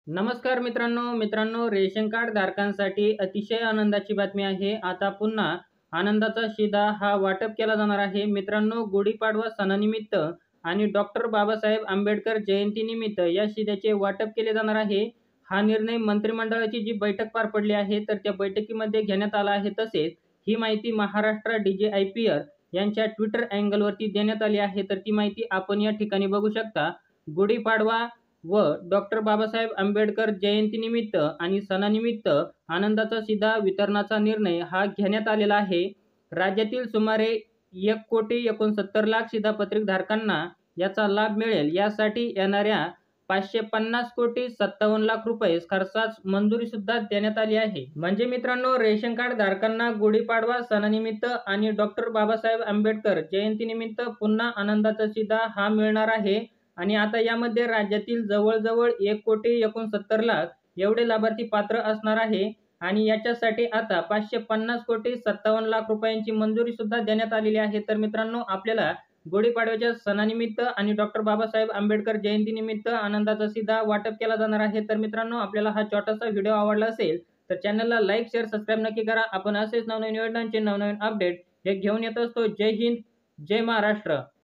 नमस्कार मित्रांनो ration card धारकांसाठी अतिशय आनंदाची बातमी आहे। आता पुन्हा आनंदाचा शिधा हा वाटप केला जाणार आहे। मित्रांनो, गुढीपाडवा सणानिमित्त आणि डॉक्टर बाबासाहेब आंबेडकर जयंतीनिमित्त या शिध्याचे वाटप केले जाणार आहे। हा निर्णय मंत्रिमंडळाची जी बैठक पार पडली आहे तर त्या बैठकीमध्ये घेण्यात आला आहे। तसेच ही माहिती महाराष्ट्र DGIPR यांच्या ट्विटर अँगलवरती देण्यात आली आहे। तर ती माहिती आपण या ठिकाणी बघू शकता। गुढीपाडवा व डॉक्टर बाबासाहेब आंबेडकर जयंतीनिमित्त आणि सणानिमित्त आनंदाचा शिधा वितरणाचा निर्णय हा घेण्यात आलेला आहे। राज्यातील सुमारे 1,69,00,000 शिधापत्रिक धारकांना याचा लाभ मिळेल। यासाठी येणाऱ्या 550,57,00,000 रुपये खर्चास मंजुरी सुद्धा देण्यात आली आहे। म्हणजे मित्रांनो, रेशन कार्ड धारकांना गुढीपाडवा सणानिमित्त आणि डॉक्टर बाबासाहेब आंबेडकर जयंतीनिमित्त पुन्हा आनंदाचा शिधा हा मिळणार आहे। आणि आता यामध्ये राज्यातील जवळजवळ 1,69,00,000 एवढे लाभार्थी पात्र असणार आहे। आणि याच्यासाठी आता 550,57,00,000 रुपयांची मंजुरी सुद्धा देण्यात आलेली आहे। तर मित्रांनो, आपल्याला गुढीपाडव्याच्या सणानिमित्त आणि डॉक्टर बाबासाहेब आंबेडकर जयंतीनिमित्त आनंदाचा शिधा वाटप केला जाणार आहे। तर मित्रांनो, आपल्याला हा छोटासा व्हिडिओ आवडला असेल तर चॅनलला लाईक, शेअर, सबस्क्राईब नक्की करा। आपण असेच नवनवीन योजनांचे नवनवीन अपडेट हे घेऊन येत असतो। जय हिंद, जय महाराष्ट्र।